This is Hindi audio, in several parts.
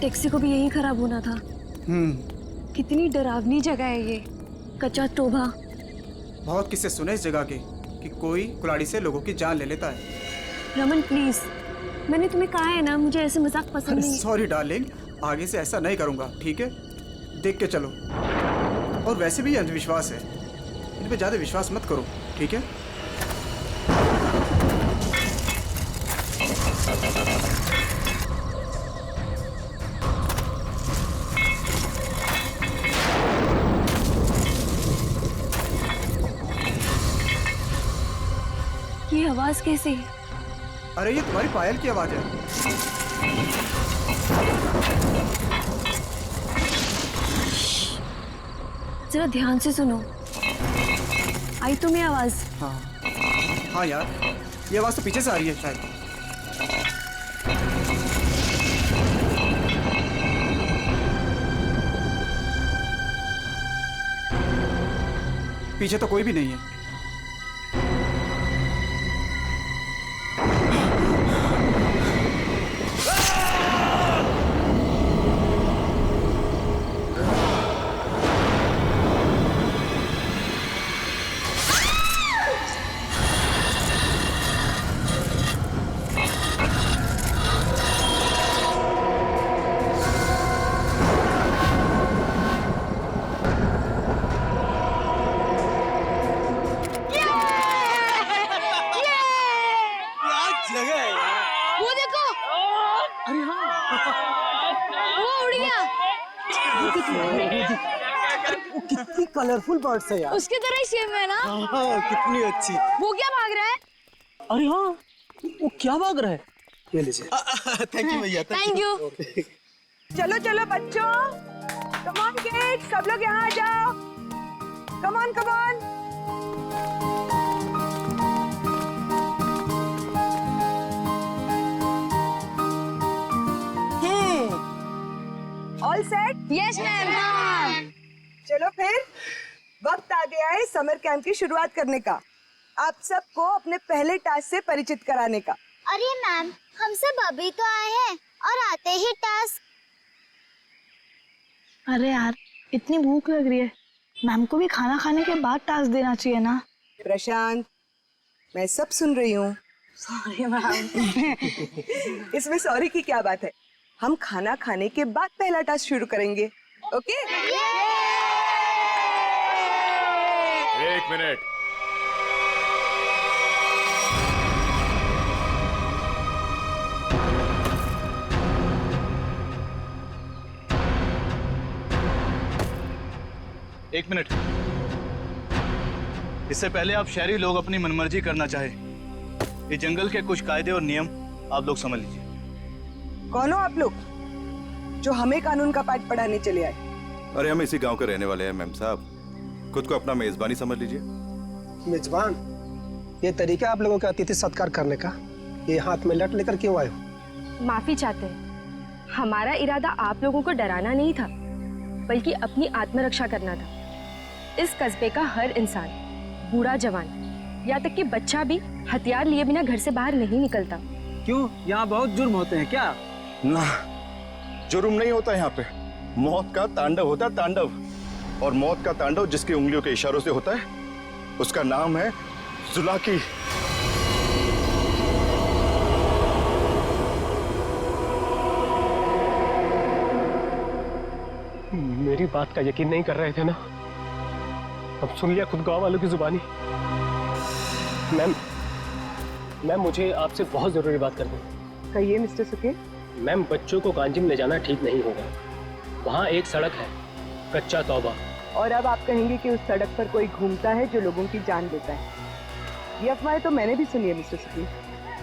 टैक्सी को भी यही खराब होना था। कितनी डरावनी जगह है ये, कच्चा टोभा। बहुत किस्से सुने इस जगह के कि कोई कुल्हाड़ी से लोगों की जान ले लेता है। रमन प्लीज, मैंने तुम्हें कहा है ना, मुझे ऐसे मजाक पसंद नहीं। सॉरी डार्लिंग, आगे से ऐसा नहीं करूंगा, ठीक है? देख के चलो। और वैसे भी ये अंधविश्वास है, इन पे ज्यादा विश्वास मत करो, ठीक है? ये आवाज कैसी है? अरे ये तुम्हारी पायल की आवाज है। जरा ध्यान से सुनो, आई तुम्हें आवाज? हाँ यार, ये आवाज तो पीछे से आ रही है शायद। पीछे तो कोई भी नहीं है। वो देखो, अरे हाँ, वो उड़ गया। वो कितनी कलरफुल बर्ड्स है यार। उसकी तरह ही सेम है ना? हाँ, कितनी अच्छी। वो क्या भाग रहा है? अरे हाँ, वो क्या भाग रहा है? ये लीजिए। थैंक यू भैया। Thank you. चलो चलो बच्चों, कम ऑन किड्स, सब लोग यहाँ आ जाओ। Come on come on. All set? Yes ma'am. चलो फिर वक्त आ गया है समर कैंप की शुरुआत करने का। आप सबको अपने पहले टास्क से परिचित कराने का। अरे मैम, हम सब अभी तो आए हैं और आते ही टास्क। अरे यार, इतनी भूख लग रही है, मैम को भी खाना खाने के बाद टास्क देना चाहिए ना। प्रशांत, मैं सब सुन रही हूँ। Sorry ma'am. इसमें सॉरी की क्या बात है? हम खाना खाने के बाद पहला टास्क शुरू करेंगे, ओके? एक मिनट। एक मिनट। इससे पहले आप शहरी लोग अपनी मनमर्जी करना चाहे, इस जंगल के कुछ कायदे और नियम आप लोग समझ लीजिए। कौन हो आप लोग जो हमें कानून का पाठ पढ़ाने चले आए? अरे हम इसी गांव के रहने वाले हैं मैम साहब, खुद को अपना मेजबानी समझ लीजिए। मेजबान, ये तरीका आप लोगों का अतिथि सत्कार करने का, ये हाथ में लट लेकर क्यों आए हो? माफी चाहते हैं, हमारा इरादा आप लोगों को डराना नहीं था, बल्कि अपनी आत्मरक्षा करना था। इस कस्बे का हर इंसान, बूढ़ा जवान, यहाँ तक कि बच्चा भी हथियार लिए बिना घर से बाहर नहीं निकलता। क्यों, यहाँ बहुत जुर्म होते हैं क्या? ना, जुर्म नहीं होता यहाँ पे, मौत का तांडव होता है, तांडव। और मौत का तांडव जिसकी उंगलियों के इशारों से होता है, उसका नाम है जुलाकी। मेरी बात का यकीन नहीं कर रहे थे ना? अब सुन लिया खुद गांव वालों की जुबानी। मैम मुझे आपसे बहुत जरूरी बात करनी है। कहिए मिस्टर सुके। मैम, बच्चों को कांजिम ले जाना ठीक नहीं होगा। वहाँ एक सड़क है, कच्चा तौबा। और अब आप कहेंगे कि उस सड़क पर कोई घूमता है जो लोगों की जान लेता है। ये अफवाहें तो मैंने भी सुनी है मिस्टर सुके।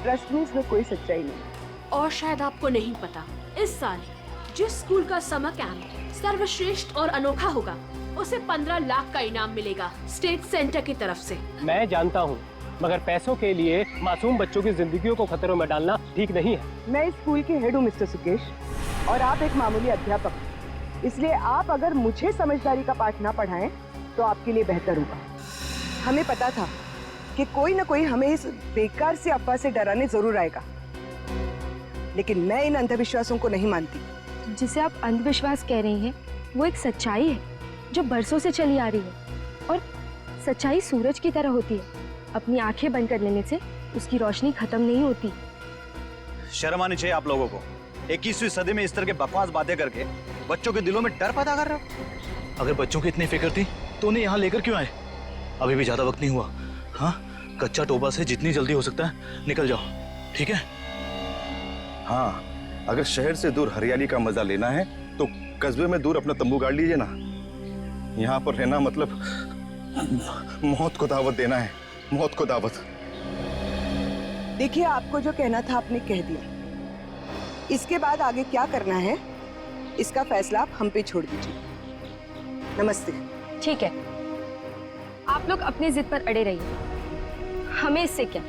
ट्रस्ट में इसमें कोई सच्चाई नहीं। और शायद आपको नहीं पता, इस साल जिस स्कूल का समर कैंप सर्वश्रेष्ठ और अनोखा होगा, उसे 15 लाख का इनाम मिलेगा स्टेट सेंटर की तरफ से। मैं जानता हूँ, मगर पैसों के लिए मासूम बच्चों की जिंदगियों को खतरों में डालना ठीक नहीं है। मैं इस स्कूल के हेड हूँ मिस्टर सुकेश, और आप एक मामूली अध्यापक। इसलिए आप अगर मुझे समझदारी का पाठ ना पढ़ाएं तो आपके लिए बेहतर होगा। हमें पता था कि कोई ना कोई हमें इस बेकार से अफवाह से डराने जरूर आएगा, लेकिन मैं इन अंधविश्वासों को नहीं मानती। जिसे आप अंधविश्वास कह रही हैं वो एक सच्चाई है जो बरसों से चली आ रही है। और सच्चाई सूरज की तरह होती है, अपनी आंखें बंद कर लेने से उसकी रोशनी खत्म नहीं होती। शर्म आनी चाहिए आप लोगों को। 21वीं सदी में इस तरह के बकवास बातें करके बच्चों के दिलों में डर पैदा कर रहे हो। अगर बच्चों की इतनी फिक्र थी तो उन्हें यहाँ लेकर क्यों आए? अभी भी ज्यादा वक्त नहीं हुआ। हाँ, कच्चा टोबा से जितनी जल्दी हो सकता है निकल जाओ, ठीक है? हाँ, अगर शहर से दूर हरियाली का मजा लेना है तो कस्बे में दूर अपना तंबू गाड़ लीजिए ना। यहाँ पर रहना मतलब मौत को दावत देना है, मौत को दावत। देखिए, आपको जो कहना था आपने कह दिया। इसके बाद आगे क्या करना है इसका फैसला आप हम पे छोड़ दीजिए। नमस्ते। ठीक है, आप लोग अपनी जिद पर अड़े रहिए, हमें इससे क्या।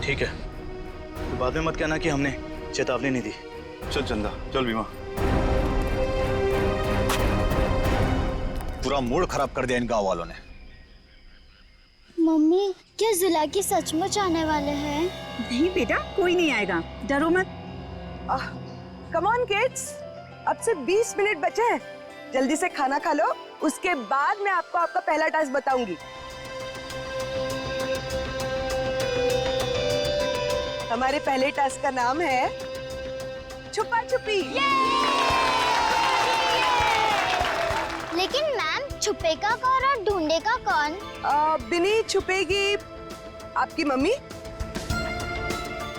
ठीक है, तो बाद में मत कहना कि हमने चेतावनी नहीं दी। चल चंदा, चल बीमा। पूरा मूड खराब कर दिया इन गांव वालों ने। मम्मी, क्या जुला की सचमुच आने वाले हैं? नहीं बेटा, कोई नहीं आएगा, डरो मत। कम ऑन किड्स, अब से 20 मिनट बचे हैं। जल्दी से खाना खा लो, उसके बाद मैं आपको आपका पहला टास्क बताऊंगी। हमारे पहले टास्क का नाम है छुपा छुपी। लेकिन मैम, छुपेगा कौन और ढूंढेगा कौन? बिनी छुपेगी आपकी मम्मी।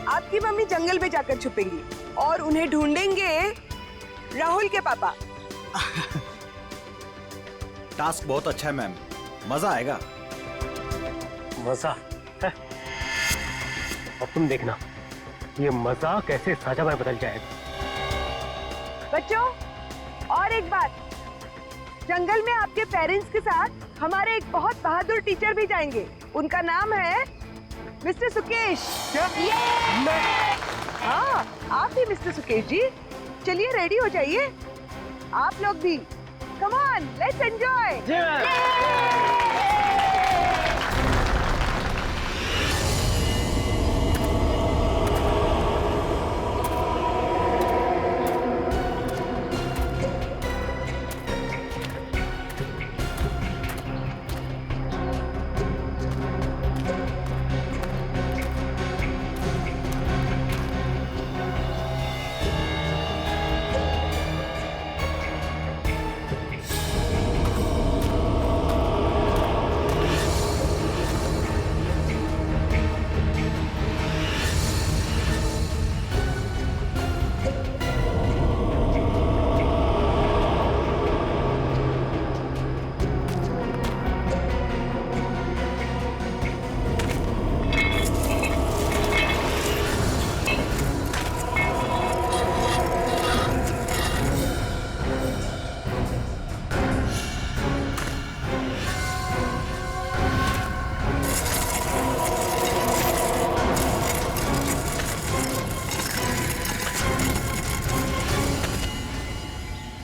आपकी मम्मी जंगल में जाकर छुपेंगी और उन्हें ढूंढेंगे राहुल के पापा। टास्क बहुत अच्छा है मैम, मजा आएगा। मजा है? अब तुम देखना ये मजा कैसे सजा में बदल जाएगा। बच्चों, और एक बात, जंगल में आपके पेरेंट्स के साथ हमारे एक बहुत बहादुर टीचर भी जाएंगे। उनका नाम है मिस्टर सुकेश। क्या? हाँ, आप भी मिस्टर सुकेश जी। चलिए रेडी हो जाइए, आप लोग भी। Come on, let's enjoy.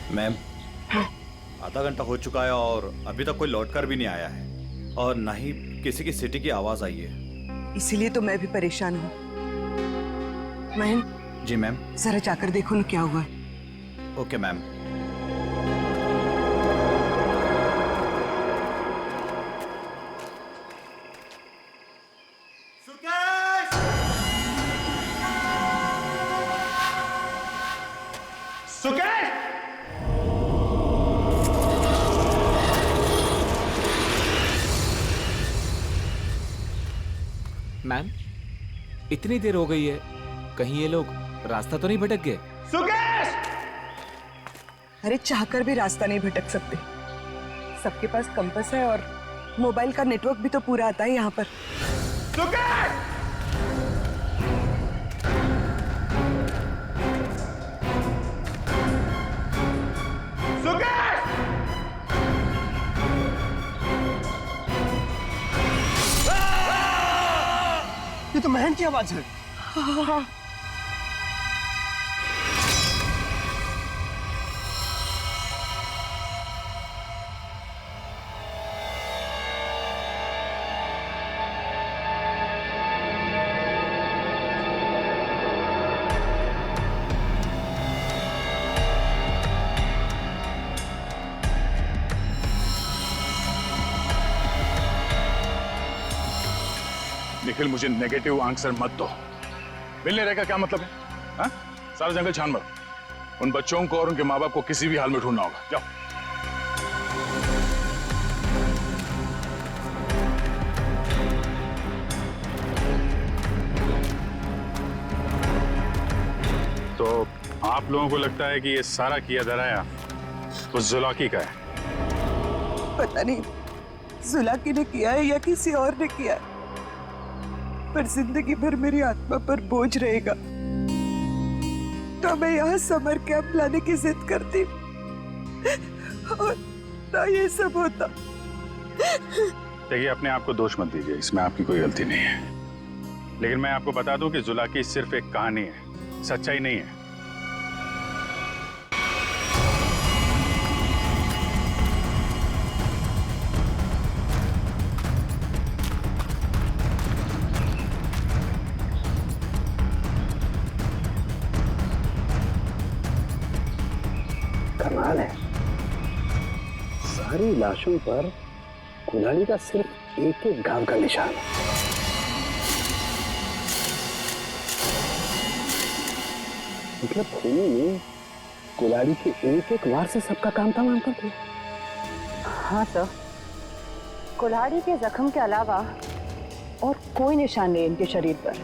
Ma'am, आधा घंटा हो चुका है और अभी तक कोई लौटकर भी नहीं आया है और ना ही किसी की सिटी की आवाज आई है। इसीलिए तो मैं भी परेशान हूँ। महन, जी मैम। जरा जाकर देखो ना क्या हुआ है। Okay ma'am. मैम, इतनी देर हो गई है, कहीं ये लोग रास्ता तो नहीं भटक गए? अरे, चाहकर भी रास्ता नहीं भटक सकते। सबके पास कंपास है और मोबाइल का नेटवर्क भी तो पूरा आता है यहाँ पर। ये तो महन की आवाज है। हाँ। निखिल, मुझे नेगेटिव आंसर मत दो। मिलने रहकर क्या मतलब है? हाँ? सारा जंगल छान मरो। उन बच्चों को और उनके माँ बाप को किसी भी हाल में ढूंढना होगा। जाओ। तो आप लोगों को लगता है कि ये सारा किया धराया उस जुलाकी का है? पता नहीं जुलाकी ने किया है या किसी और ने किया है, पर जिंदगी भर मेरी आत्मा पर बोझ रहेगा। तो मैं यहाँ समर कैंप लाने की जिद करती और ना ये सब होता। देखिए, अपने आप को दोष मत दीजिए, इसमें आपकी कोई गलती नहीं है। लेकिन मैं आपको बता दूं कि जुलाकी सिर्फ एक कहानी है, सच्चाई नहीं है। कमाल है, सारी लाशों पर कुल्हाड़ी का सिर्फ एक एक घाव का निशान है। मतलब खूनी ने कुल्हाड़ी के एक एक वार से सबका काम तमाम कर दिया। हाँ सर, कुल्हाड़ी के जख्म के अलावा और कोई निशान नहीं इनके शरीर पर,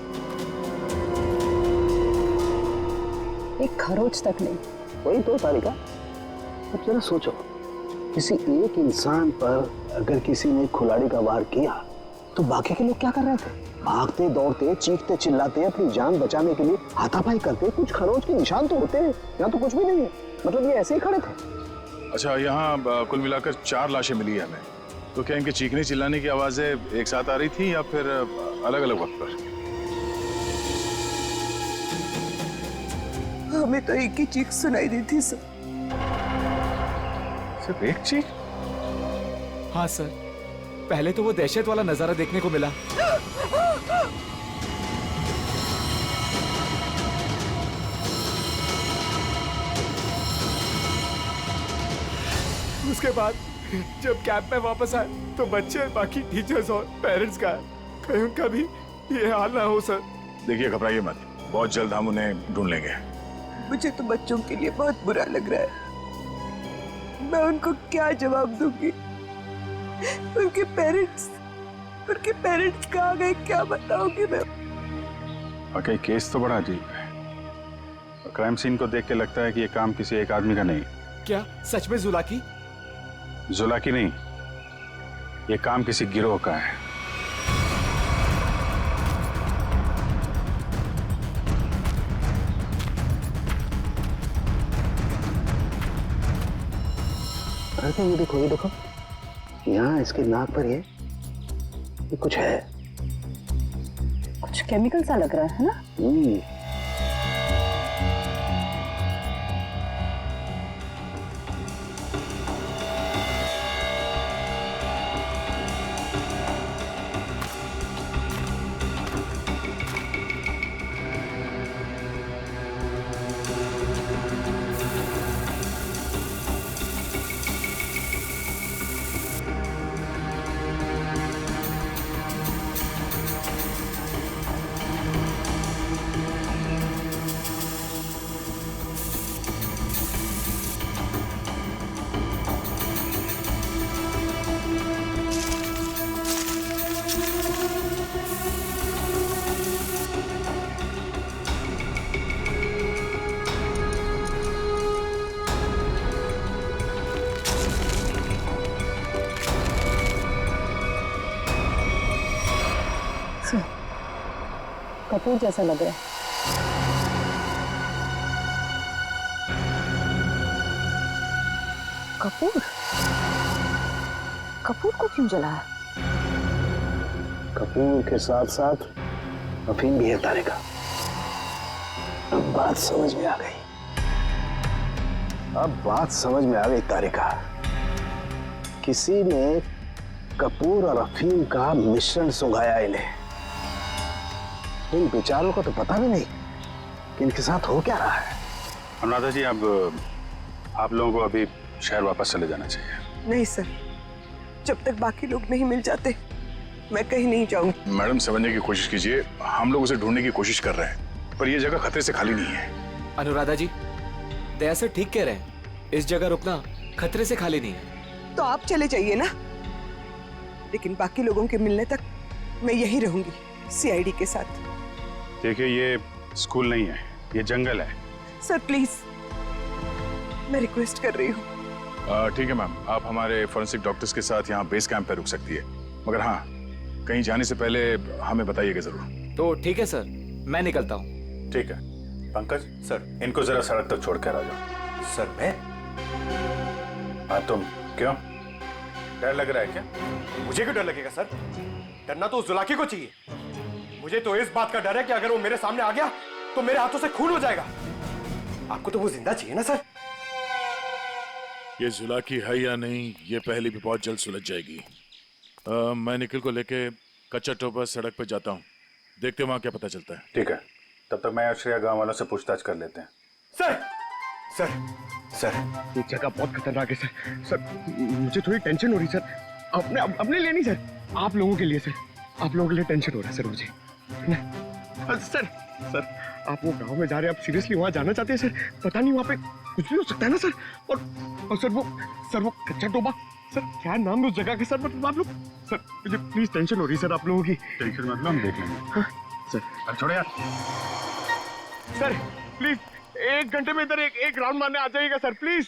एक खरोच तक नहीं। वही तो तारिका, अब जरा सोचो, किसी एक इंसान पर अगर किसी ने कुल्हाड़ी का वार किया तो बाकी के लोग क्या कर रहे थे? भागते दौड़ते, चीखते चिल्लाते, अपनी जान बचाने के लिए हाथापाई करते। कुछ खरोच के निशान तो होते हैं, यहाँ तो कुछ भी नहीं है। मतलब ये ऐसे ही खड़े थे। अच्छा, यहाँ कुल मिलाकर 4 लाशें मिली है हमें। तो क्या इनके चीखने चिल्लाने की आवाजें एक साथ आ रही थी या फिर अलग अलग वक्त पर? हमें तो एक ही चीख सुनाई दी थी सर। सिर्फ एक चीख? हाँ सर, पहले तो वो दहशत वाला नजारा देखने को मिला। उसके बाद जब कैंप में वापस आए तो बच्चे, बाकी टीचर्स और पेरेंट्स का कहीं उनका भी ये हाल ना हो सर। देखिए, घबराइए मत, बहुत जल्द हम उन्हें ढूंढ लेंगे। मुझे तो बच्चों के लिए बहुत बुरा लग रहा है। मैं उनको क्या जवाब दूंगी? उनके पेरेंट्स कहाँ गए, क्या बताऊंगी मैं? वाकई केस तो बड़ा अजीब है। क्राइम सीन को देख के लगता है कि ये काम किसी एक आदमी का नहीं। क्या सच में जुलाकी? जुलाकी नहीं, ये काम किसी गिरोह का है। अरे ये देखो, यहाँ इसके नाक पर ये कुछ है, कुछ केमिकल सा लग रहा है ना? कपूर जैसा लग रहा है। कपूर को क्यों जलाया? कपूर के साथ साथ अफीम भी है तारिका। अब बात समझ में आ गई तारिका। किसी ने कपूर और अफीम का मिश्रण सुंघाया इन्हें। इन बेचारों को तो पता भी नहीं कि इनके साथ हो क्या रहा है। अनुराधा जी, आप लोगों को अभी शहर वापस चले जाना चाहिए। नहीं सर, जब तक बाकी लोग नहीं मिल जाते मैं कहीं नहीं जाऊंगी। मैडम समझने की कोशिश कीजिए, हम लोग उसे ढूंढने की कोशिश कर रहे हैं, पर यह जगह खतरे से खाली नहीं है। अनुराधा जी, दया सर ठीक कह रहे हैं, इस जगह रुकना खतरे से खाली नहीं है। तो आप चले जाइए ना, लेकिन बाकी लोगों के मिलने तक मैं यहीं रहूंगी सीआईडी के साथ। देखिए, ये स्कूल नहीं है, ये जंगल है। सर प्लीज, मैं रिक्वेस्ट कर रही हूँ। ठीक है मैम, आप हमारे फॉरेंसिक डॉक्टर्स के साथ यहाँ बेस कैंप पे रुक सकती है, मगर हाँ, कहीं जाने से पहले हमें बताइएगा जरूर। तो ठीक है सर, मैं निकलता हूँ। ठीक है। पंकज सर, इनको जरा सड़क तक छोड़ कर आ जाओ। सर मैं? हाँ तुम, क्यों डर लग रहा है क्या? मुझे क्यों डर लगेगा सर? डरना तो उस जुलाकी को चाहिए। मुझे तो इस बात का डर है कि अगर वो मेरे सामने आ गया तो मेरे हाथों से खून हो जाएगा। आपको तो वो जिंदा चाहिए ना सर? ये जुलाकी है या नहीं, ये पहले भी बहुत जल्द सुलझ जाएगी। मैं निखिल को लेके कच्चा टोपा सड़क पे जाता हूँ, देखते वहां क्या पता चलता है। ठीक है, तब तक मैं आश्रया गांव वालों से पूछताछ कर लेते हैं। सर सर सर, ये जगह बहुत खतरनाक है सर। सर मुझे थोड़ी टेंशन हो रही सर, अपने लिए नहीं सर, आप लोगों के लिए सर। आप लोगों के लिए टेंशन हो रहा है सर मुझे। सर सर, आप वो गांव में जा रहे हैं, आप सीरियसली वहां जाना चाहते हैं सर? पता नहीं वहां पे कुछ भी हो सकता है ना सर। और सर वो कच्चा टोबा, सर क्या नाम है उस जगह के सर? मतलब आप लोग, सर मुझे प्लीज टेंशन हो रही है सर आप लोगों की। टेंशन मतलब हम देख लेंगे। हाँ सर। अब छोड़ो यार। सर प्लीज 1 घंटे में इधर एक राउंड मारने आ जाइएगा सर प्लीज।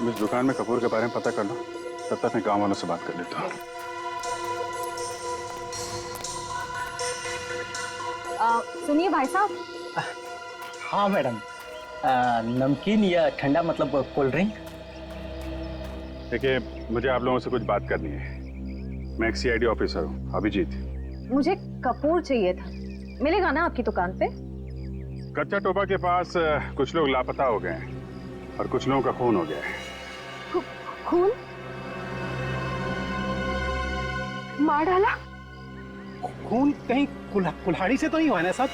इस दुकान में कपूर के बारे में पता कर लो, तब तक मैं गांव वालों से बात कर लेता हूँ। सुनिए भाई साहब। हाँ मैडम, नमकीन या ठंडा मतलब कोल्ड ड्रिंक? देखिए, मुझे आप लोगों से कुछ बात करनी है। मैं एक सीआईडी ऑफिसर हूँ, अभिजीत। मुझे कपूर चाहिए था, मिलेगा ना आपकी दुकान पे? कच्चा टोबा के पास कुछ लोग लापता हो गए हैं और कुछ लोगों का खून हो गया है। खून? मार डाला? खून कहीं कुल्हाड़ी से तो नहीं हुआ ना साहब?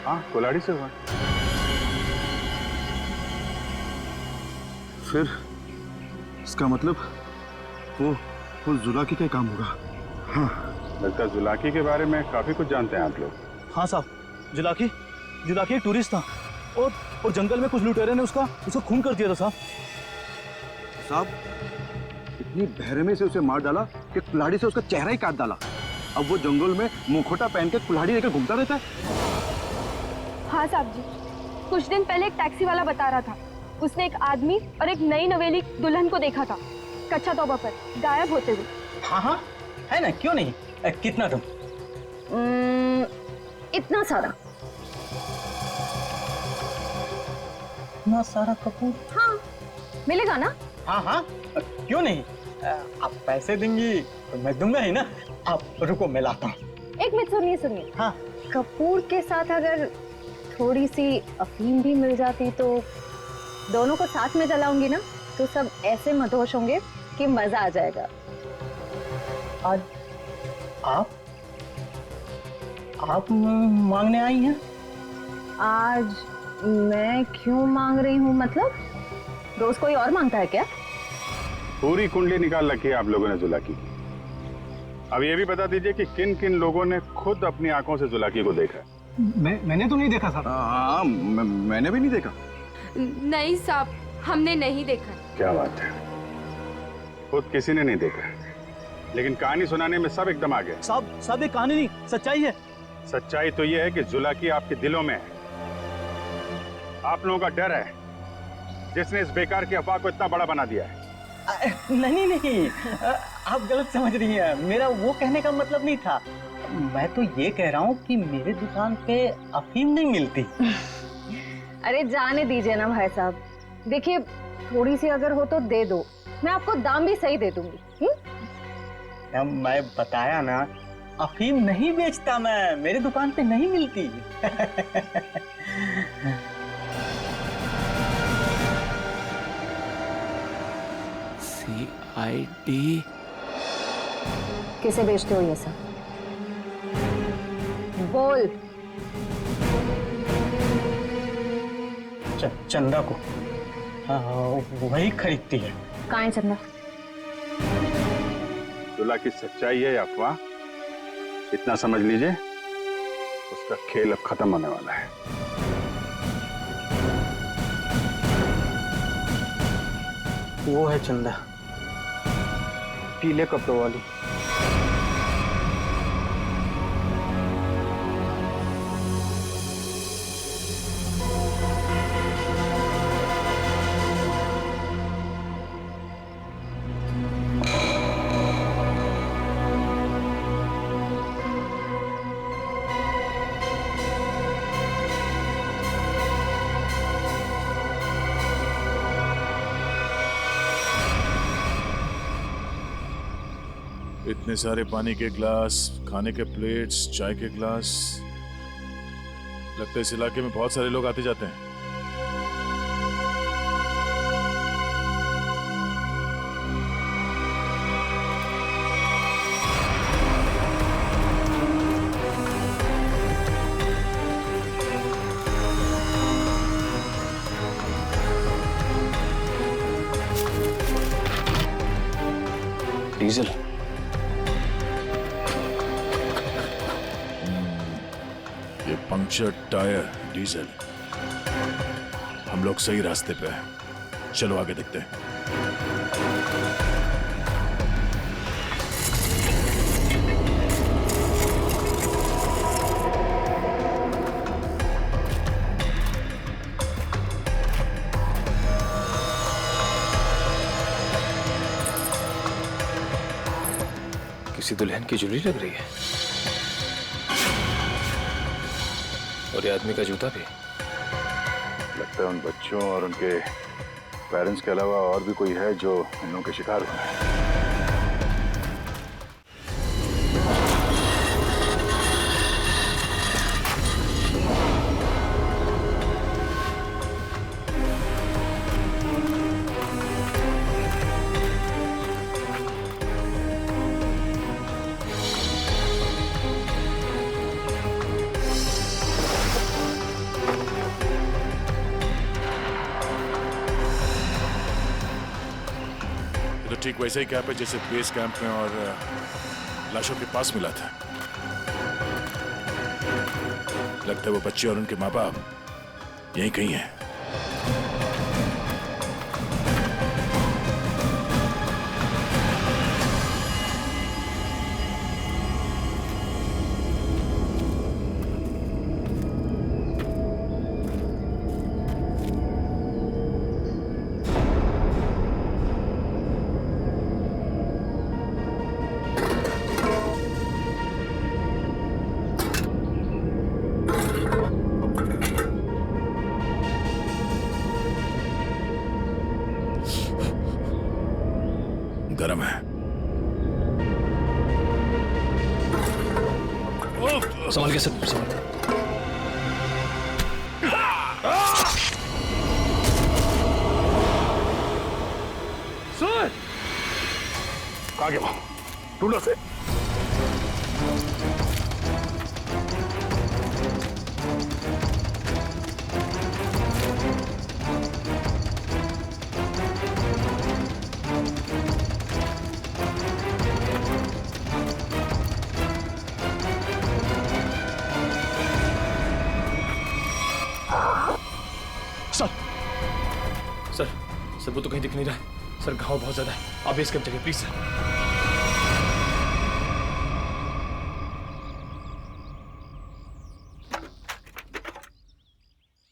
हाँ, कुल्हाड़ी से हुआ। फिर इसका मतलब वो जुलाकी का काम होगा। हाँ, लगता है जुलाकी के बारे में काफी कुछ जानते हैं आप लोग। हाँ साहब, जुलाकी एक टूरिस्ट था और जंगल में कुछ लुटेरे ने उसका खून कर दिया था साहब। साहब, इतनी बहरमी से उसे मार डाला कि कुल्हाड़ी से उसका चेहरा ही काट डाला। अब वो जंगल में मुखोटा पहन के कुल्हाड़ी लेकर घूमता रहता है। हाँ साहब जी, कुछ दिन पहले एक टैक्सी वाला बता रहा था, उसने एक आदमी और एक नई नवेली दुल्हन को देखा था कच्चा तोबा पर गायब होते हुए। हाँ, है ना, क्यों नहीं? कितना तुम? इतना सारा। इतना सारा कपूर? हाँ, मिलेगा ना? हाँ, क्यों नहीं? आप पैसे देंगी तो मैं दूंगा ही ना। आप रुको, मैं लाता हूँ। एक मिनट, सुनिए। हाँ, कपूर के साथ अगर थोड़ी सी अफीम भी मिल जाती तो दोनों को साथ में जलाऊंगी ना, तो सब ऐसे मदहोश होंगे कि मजा आ जाएगा। आज आप मांगने आई हैं? आज मैं क्यों मांग रही हूँ? मतलब रोज कोई और मांगता है क्या? पूरी कुंडली निकाल रखी है आप लोगों ने जुलाकी की। अब ये भी बता दीजिए कि किन किन लोगों ने खुद अपनी आंखों से जुलाकी को देखा? मैंने तो नहीं देखा साहब। हाँ, मैंने भी नहीं देखा। नहीं साहब, हमने नहीं देखा। क्या बात है, खुद किसी ने नहीं देखा, लेकिन कहानी सुनाने में सब एकदम आ गए। साहब, ये कहानी नहीं, सच्चाई है। सच्चाई तो ये है कि जुलाकी आपके दिलों में है। आप लोगों का डर है जिसने इस बेकार की अफवाह को इतना बड़ा बना दिया है। नहीं, आप गलत समझ रही हैं। मेरा वो कहने का मतलब नहीं था। मैं तो ये कह रहा हूँ कि मेरे दुकान पे अफीम नहीं मिलती। अरे जाने दीजिए ना भाई साहब, देखिए, थोड़ी सी अगर हो तो दे दो, मैं आपको दाम भी सही दे दूंगी। मैं बताया ना, अफीम नहीं बेचता मैं, मेरी दुकान पे नहीं मिलती। CID किसे बेचते हो ये सब? बोल। चंदा को। हाँ, वही खरीदती है। कहाँ है चंदा? जुला की सच्चाई है या अफवाह, इतना समझ लीजिए, उसका खेल अब खत्म होने वाला है। वो है चंदा, पीले कपड़ों वाली। इतने सारे पानी के ग्लास, खाने के प्लेट्स, चाय के ग्लास, लगता है इस इलाके में बहुत सारे लोग आते जाते हैं। डीजल। ये पंक्चर टायर, डीजल। हम लोग सही रास्ते पे हैं, चलो आगे देखते हैं। किसी दुल्हन की ज्वेलरी लग रही है, और ये आदमी का जूता भी। लगता है उन बच्चों और उनके पेरेंट्स के अलावा और भी कोई है जो इन लोगों के शिकार हुए हैं। ठीक वैसे ही कैप है जैसे बेस कैंप में और लाशों के पास मिला था। लगता है वो बच्चे और उनके माँ बाप यहीं कहीं हैं। गरम है। संभाल के सर, संभाल के। सर कहाँ गया वो? ढूंढो से। सर वो तो कहीं दिख नहीं रहा है सर, घाव बहुत ज्यादा है, आप बेस कैंप चलिए प्लीज सर।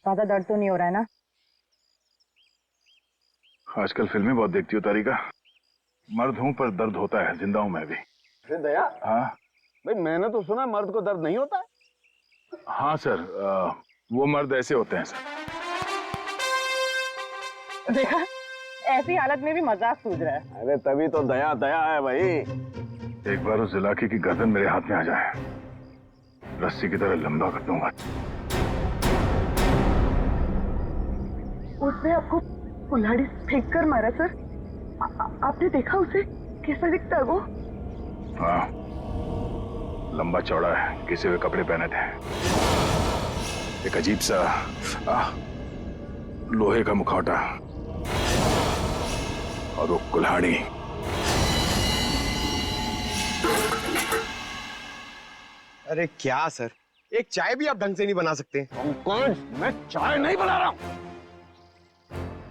ज्यादा दर्द तो नहीं हो रहा है ना? आजकल फिल्में बहुत देखती हो तारिका। मर्द हूं पर दर्द होता है, जिंदा हूं मैं भी। दया, हाँ भाई मैंने तो सुना मर्द को दर्द नहीं होता है। हाँ सर, वो मर्द ऐसे होते हैं सर। देखा, ऐसी हालत में भी मजाक सूझ रहा है। अरे तभी तो दया दया है भाई। एक बार उस जुलाकी की गर्दन मेरे हाथ में आ जाए, रस्सी की तरह लंबा कर दूंगा। उसने आपको कुल्हाड़ी फेंक कर मारा सर? आपने देखा उसे? कैसा दिखता है वो? हाँ, लंबा चौड़ा है, घिसे हुए कपड़े पहने थे, एक अजीब सा लोहे का मुखौटा और वो कुल्हाड़ी। अरे क्या सर, एक चाय भी आप ढंग से नहीं बना सकते? कौन? मैं चाय नहीं बना रहा हूं।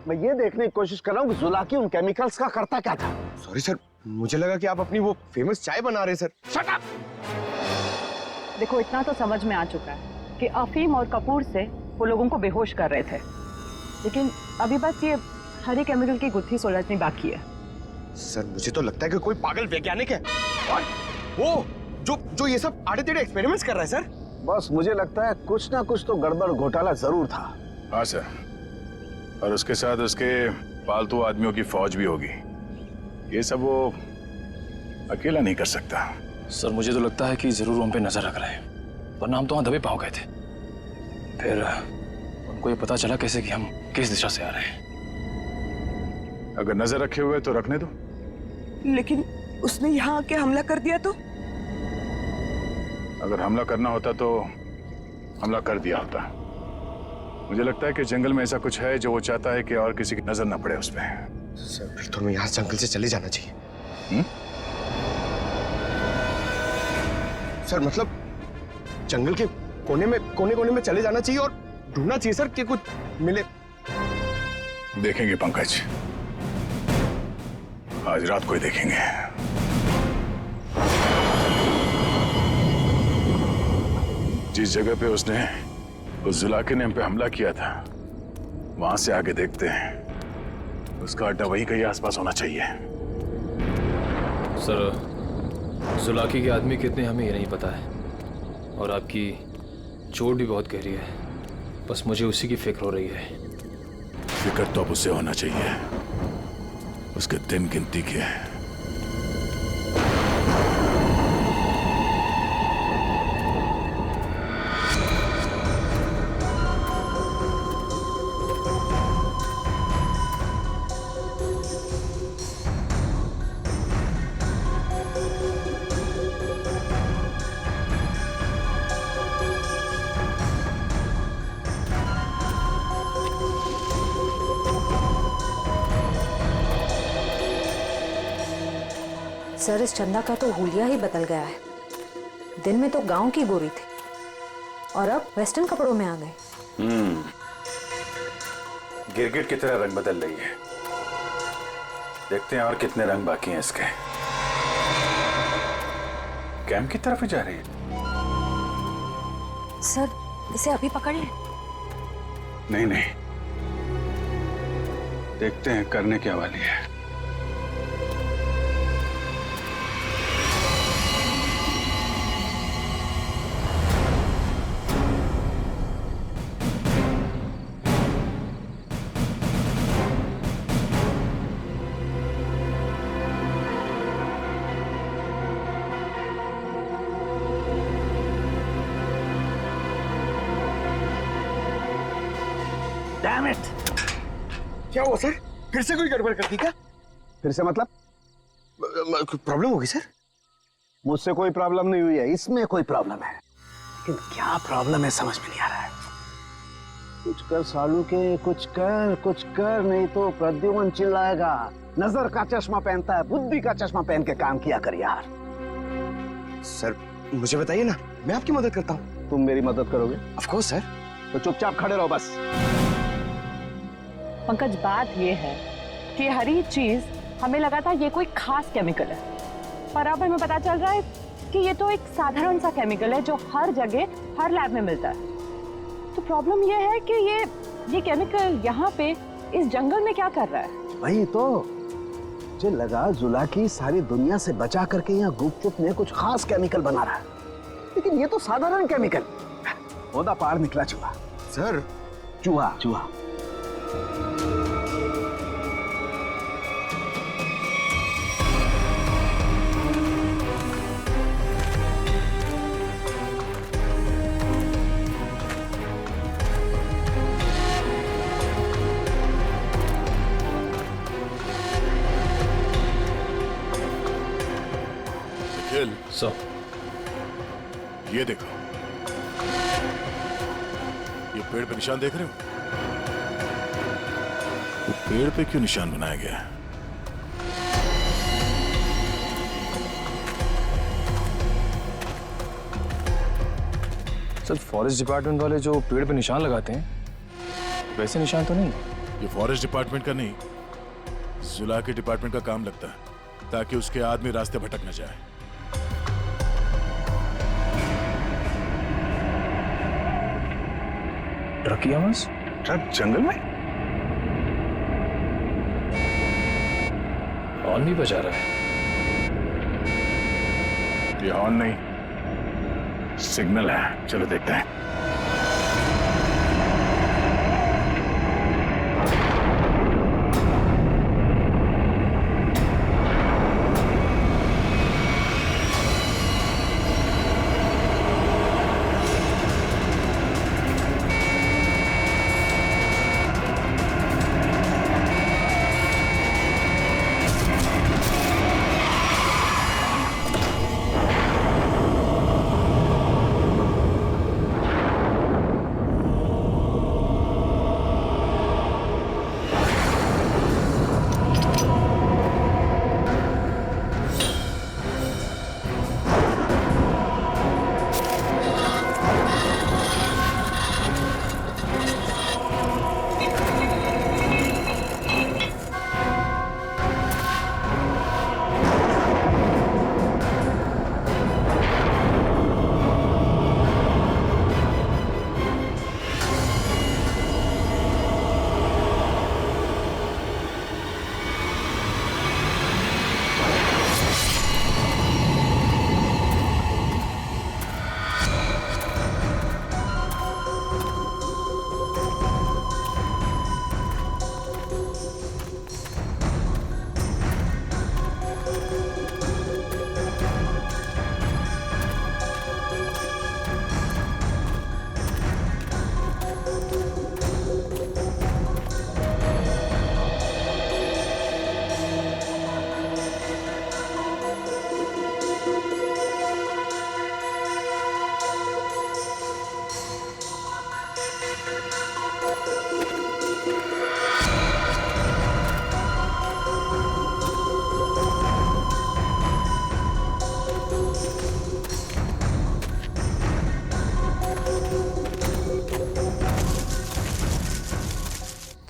मैं ये देखने की कोशिश कर रहा हूँ कि जुलाकी उन केमिकल्स का करता क्या था। सॉरी सर, मुझे लगा कि आप अपनी वो फेमस चाय बना रहे हैं सर। Shut up! देखो, इतना तो समझ में आ चुका है कि अफीम और कपूर से वो लोगों को बेहोश कर रहे थे, लेकिन अभी बस ये हरी केमिकल की गुत्थी सुलझनी बाकी है। सर मुझे तो लगता है कि कोई पागल वैज्ञानिक है वो जो ये सब आड़े टेढ़े एक्सपेरिमेंट्स कर रहा है सर। बस मुझे लगता है कुछ ना कुछ तो गड़बड़ घोटाला जरूर था। हाँ सर, और उसके साथ उसके पालतू आदमियों की फौज भी होगी। ये सब वो अकेला नहीं कर सकता। सर मुझे तो लगता है कि जरूर हम पे नजर रख रहे हैं, वरना हम तो वहां दबे पांव गए थे। फिर उनको ये पता चला कैसे कि हम किस दिशा से आ रहे हैं। अगर नजर रखे हुए तो रखने दो। लेकिन उसने यहाँ आके हमला कर दिया तो? अगर हमला करना होता तो हमला कर दिया होता। मुझे लगता है कि जंगल में ऐसा कुछ है जो वो चाहता है कि और किसी की नजर ना पड़े उस पर। सर फिर तो हमें यहाँ जंगल से चले जाना चाहिए। सर मतलब जंगल के कोने में चले जाना चाहिए और ढूंढना चाहिए सर कि कुछ मिले। देखेंगे पंकज, आज रात को ही देखेंगे। जिस जगह पे उसने उस जुलाकी ने हम पे हमला किया था, वहां से आगे देखते हैं। उसका अड्डा वहीं कहीं आसपास होना चाहिए। सर जुलाकी के आदमी कितने हमें ये नहीं पता है, और आपकी चोट भी बहुत गहरी है। बस मुझे उसी की फिक्र हो रही है। फिक्र तो अब उसे होना चाहिए, उसके दिन गिनती के। सर इस चंदा का तो हुलिया ही बदल गया है। दिन में तो गांव की गोरी थी और अब वेस्टर्न कपड़ों में आ गए। गिरगिट की तरह रंग बदल रही है। देखते हैं और कितने रंग बाकी हैं इसके। कैंप की तरफ ही जा रही है। सर इसे अभी पकड़िए। नहीं नहीं, देखते हैं करने क्या वाली है। Damn it! क्या हुआ सर? फिर से कोई गड़बड़ कर दी क्या? फिर से मतलब? प्रॉब्लम होगी सर? मुझसे कोई प्रॉब्लम नहीं हुई है, इसमें कोई प्रॉब्लम है। लेकिन क्या प्रॉब्लम है समझ में नहीं आ रहा है। कुछ कर सालू के, कुछ कर नहीं तो प्रद्युमन चिल्लाएगा। नजर का चश्मा पहनता है, बुद्धि का चश्मा पहन के काम किया कर यार। सर मुझे बताइए ना, मैं आपकी मदद करता हूँ। तुम मेरी मदद करोगे? Of course sir. तो चुपचाप खड़े रहो बस। पंकज, बात ये है कि हरी चीज हमें लगा था ये कोई खास केमिकल है, पर अब हमें पता चल रहा है कि ये तो एक साधारण सा केमिकल है जो हर जगह हर लैब में मिलता है। तो प्रॉब्लम ये है कि ये केमिकल यहाँ पे इस जंगल में क्या कर रहा है? वही तो मुझे लगा जुलाकी सारी दुनिया से बचा करके यहाँ गुपचुप में कुछ खास केमिकल बना रहा है, लेकिन ये तो साधारण केमिकल। ओदा पार निकला चूहा। सर चूहा। निखिल सर, ये देखो, ये पेड़ पे निशान देख रहे हो? तो पेड़ पे क्यों निशान बनाया गया है? सर फॉरेस्ट डिपार्टमेंट वाले जो पेड़ पे निशान लगाते हैं वैसे निशान तो नहीं? ये फॉरेस्ट डिपार्टमेंट का नहीं, जुला के डिपार्टमेंट का काम लगता है, ताकि उसके आदमी रास्ते भटक न जाए। ट्रक की आवाज? ट्रक जंगल में? हॉर्न भी बजा रहा है। ये हॉर्न नहीं, सिग्नल है। चलो देखते हैं।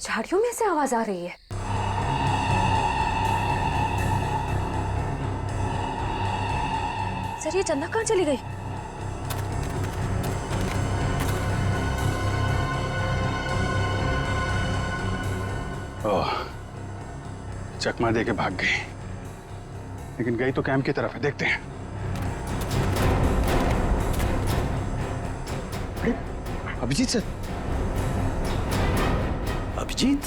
झाड़ियों में से आवाज आ रही है। सर ये चंदा कहाँ चली गई? ओह, चकमा दे के भाग गई, लेकिन गई तो कैंप की तरफ है। देखते हैं। Abhijeet sir. Abhijeet?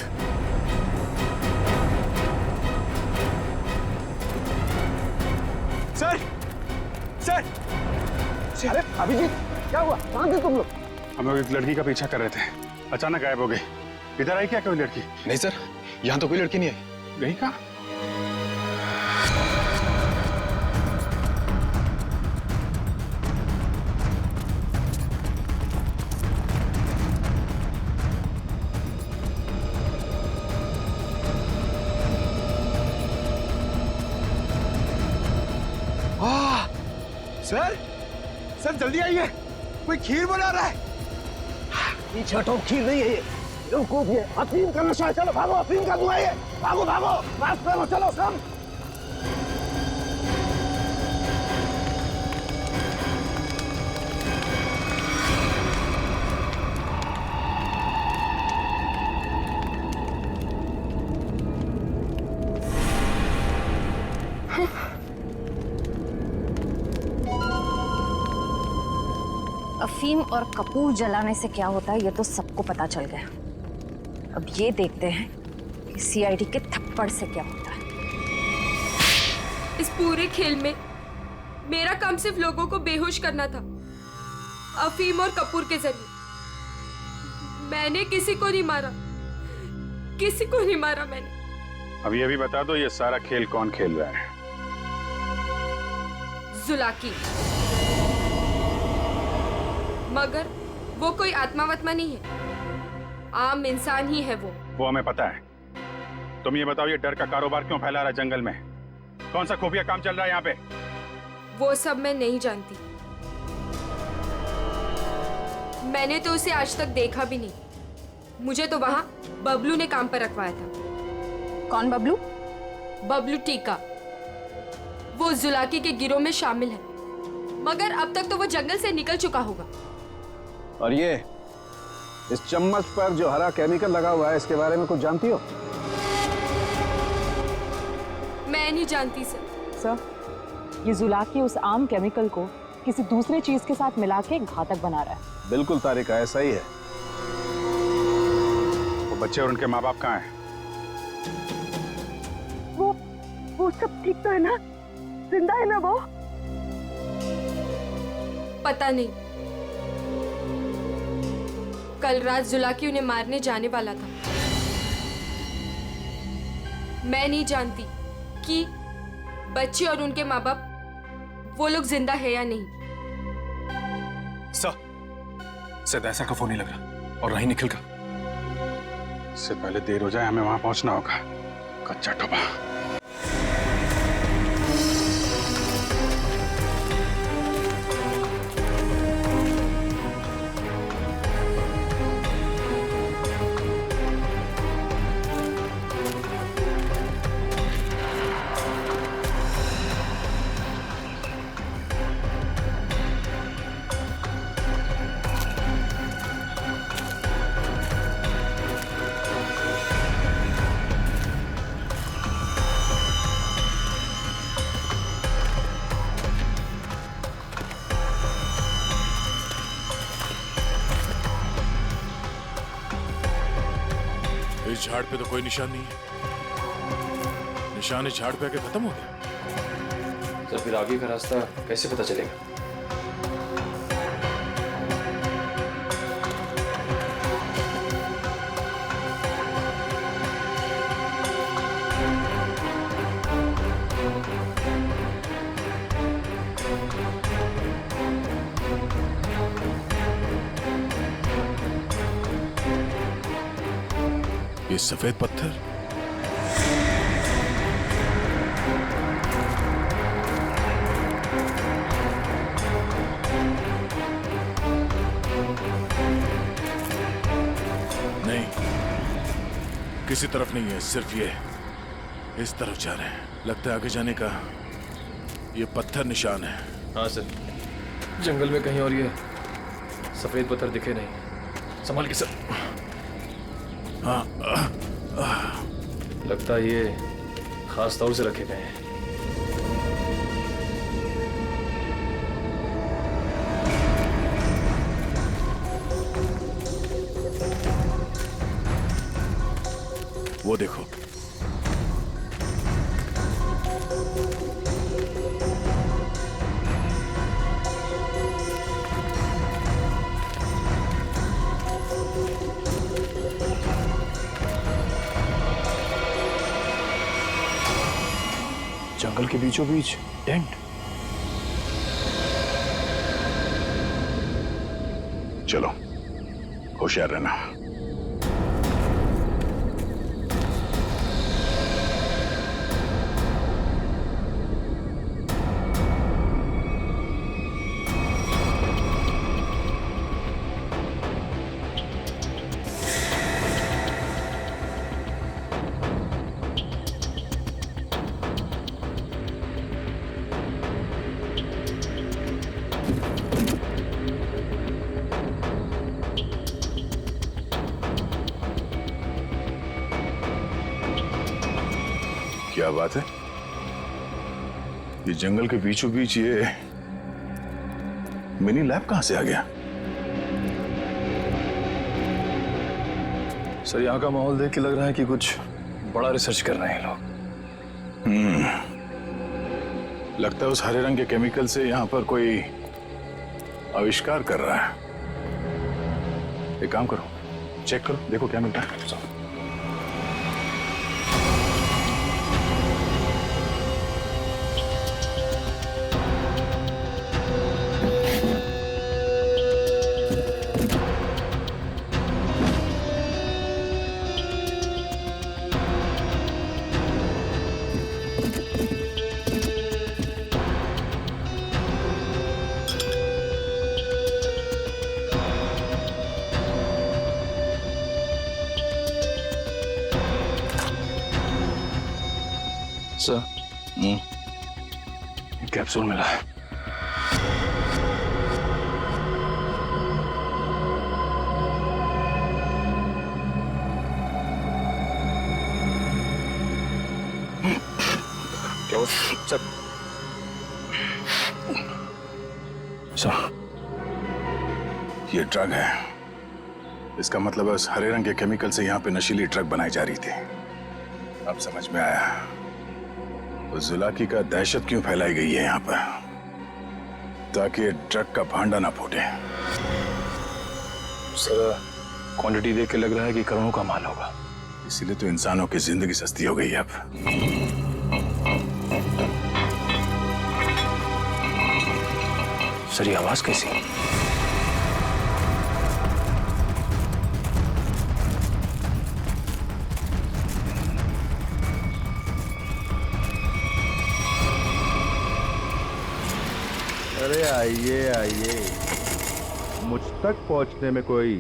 Sir sir अरे अभिजीत, क्या हुआ? कहाँ थे तुम लोग? हम लोग एक लड़की का पीछा कर रहे थे, अचानक गायब हो गई। इधर आई क्या कोई लड़की? नहीं सर, यहाँ तो कोई लड़की नहीं आई। गई कहाँ? सर सर जल्दी आइए, कोई खीर बना रहा है। पीछे हटो, खीर नहीं है ये, बेवकूफ ये अफीम का नशा है। चलो भागो, अफीम का धुआं है। भागो भागो, माफ करो, चलो सब। अफीम और कपूर जलाने से क्या होता है ये तो सबको पता चल गया। अब ये देखते हैं कि सीआईडी के थप्पड़ से क्या होता है। इस पूरे खेल में मेरा काम सिर्फ लोगों को बेहोश करना था, अफीम और कपूर के जरिए। मैंने किसी को नहीं मारा, किसी को नहीं मारा मैंने। अब ये भी बता दो, ये सारा खेल कौन खेल रहा है? जुलाकी। मगर वो कोई आत्मावत्मा नहीं है, आम इंसान ही है वो हमें पता है। तुम ये बताओ, ये डर का कारोबार क्यों फैला रहा है जंगल में? कौन सा खुफिया काम चल रहा है यहाँ पे? वो सब मैं नहीं जानती। मैंने तो उसे आज तक देखा भी नहीं। मुझे तो वहां बबलू ने काम पर रखवाया था। कौन बबलू? बबलू टीका। वो जुलाकी के गिरोह में शामिल है, मगर अब तक तो वो जंगल से निकल चुका होगा। और ये इस चम्मच पर जो हरा केमिकल लगा हुआ है, इसके बारे में कुछ जानती हो? मैं नहीं जानती सर। सर, ये जुलाकी उस आम केमिकल को किसी दूसरे चीज के साथ मिला के घातक बना रहा है। बिल्कुल तारिका, ऐसा ही है। वो बच्चे और उनके माँ बाप कहाँ हैं? वो सब ठीक तो है ना? जिंदा है ना वो? पता नहीं। कल रात जुलाकी उन्हें मारने जाने वाला था। मैं नहीं जानती कि बच्चे और उनके माँ बाप वो लोग जिंदा है या नहीं। शायद ऐसा का फोन नहीं लग रहा, और नहीं निखिल का। इससे पहले देर हो जाए, हमें वहां पहुंचना होगा। कच्चा टोपा। इस झाड़ पे तो कोई निशान नहीं है। निशान इस झाड़ पे आके खत्म हो गया। तो फिर आगे का रास्ता कैसे पता चलेगा? ये सफेद पत्थर, नहीं, किसी तरफ नहीं है, सिर्फ ये इस तरफ जा रहे हैं। लगता है आगे जाने का ये पत्थर निशान है। हाँ सर, जंगल में कहीं और ये सफेद पत्थर दिखे नहीं। संभाल के सर। हाँ, लगता है ये खास तौर से रखे गए हैं। वो देखो, जंगल के बीचों बीच टेंट। चलो, होशियार रहना। क्या बात है? ये जंगल के बीचों बीच ये मिनी लैब कहां से आ गया? सर, यहाँ का माहौल देख के लग रहा है कि कुछ बड़ा रिसर्च कर रहे हैं लोग। लगता है उस हरे रंग के केमिकल से यहाँ पर कोई आविष्कार कर रहा है। एक काम करो, चेक करो, देखो क्या मिलता है। सर, कैप्सूल मिला है। क्या हुआ? सर, ये ड्रग है। इसका मतलब है उस हरे रंग के केमिकल से यहाँ पे नशीली ड्रग बनाई जा रही थी। अब समझ में आया उस जुलाकी का दहशत क्यों फैलाई गई है यहाँ पर, ताकि ड्रग का भांडा ना फूटे। सर, क्वांटिटी देख के लग रहा है कि करोड़ों का माल होगा। इसीलिए तो इंसानों की जिंदगी सस्ती हो गई है अब। सर, ये आवाज कैसी? अरे आइए आइए, मुझ तक पहुंचने में कोई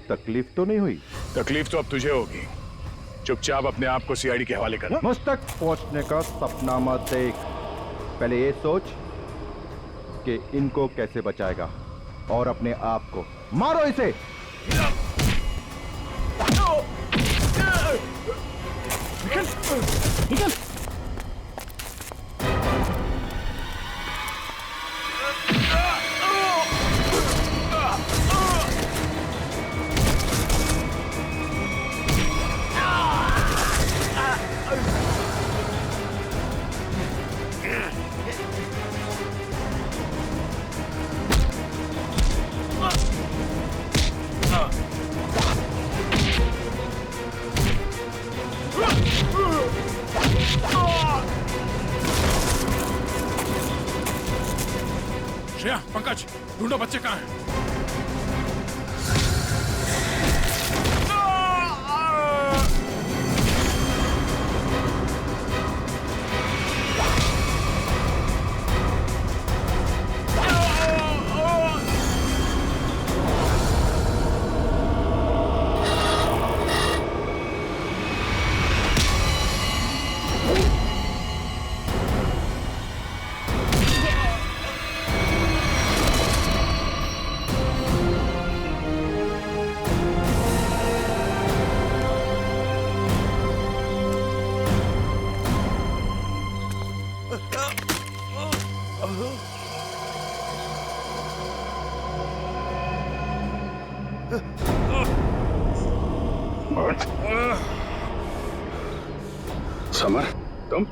तकलीफ तो नहीं हुई? तकलीफ तो अब तुझे होगी। चुपचाप अपने आप को सीआईडी के हवाले कर। मुझ तक पहुंचने का सपना मत देख, पहले ये सोच कि इनको कैसे बचाएगा, और अपने आप को मारो इसे। निकल, निकल। श्रेया, पंकज, ढूंढो बच्चे कहाँ हैं? समर, तुम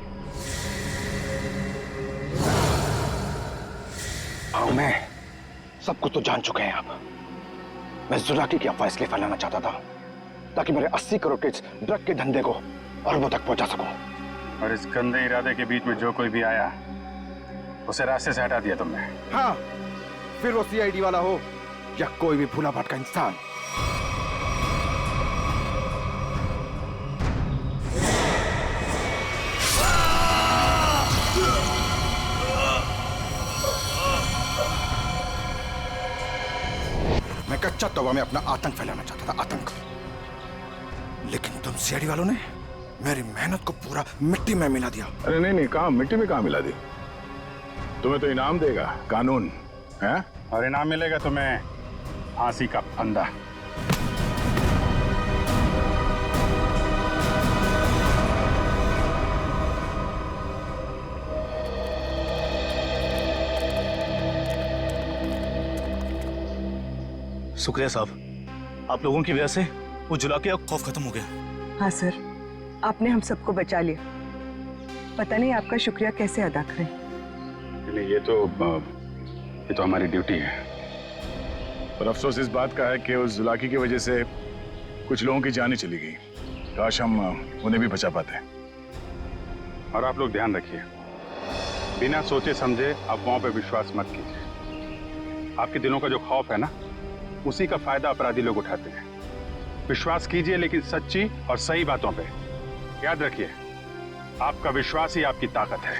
हाँ, मैं सब कुछ तो जान चुके हैं आप। मैं जुलाकी की अफवाह इसलिए फैलाना चाहता था ताकि मेरे 80 करोड़ के ड्रग के धंधे को अरबों तक पहुंचा सकूं। और इस गंदे इरादे के बीच में जो कोई भी आया उसे रास्ते से हटा दिया तुमने। हाँ, फिर वो सीआईडी वाला हो या कोई भी भूला भटका इंसान। मैं कच्चा तवा में अपना आतंक फैलाना चाहता था, आतंक। लेकिन तुम सीआईडी वालों ने मेरी मेहनत को पूरा मिट्टी में मिला दिया। अरे नहीं नहीं, कहाँ मिट्टी में कहाँ मिला दी? तुम्हें तो इनाम देगा कानून, है? और इनाम मिलेगा तुम्हें फांसी का फंदा। शुक्रिया साहब, आप लोगों की वजह से वो जुलाकी का खौफ खत्म हो गया। हाँ सर, आपने हम सबको बचा लिया। पता नहीं आपका शुक्रिया कैसे अदा करें। नहीं, ये तो हमारी ड्यूटी है। पर अफसोस इस बात का है कि उस जुलाकी की वजह से कुछ लोगों की जानें चली गई। काश हम उन्हें भी बचा पाते। और आप लोग ध्यान रखिए, बिना सोचे समझे अफवाहों पर विश्वास मत कीजिए। आपके दिलों का जो खौफ है ना, उसी का फायदा अपराधी लोग उठाते हैं। विश्वास कीजिए, लेकिन सच्ची और सही बातों पे। याद रखिए, आपका विश्वास ही आपकी ताकत है।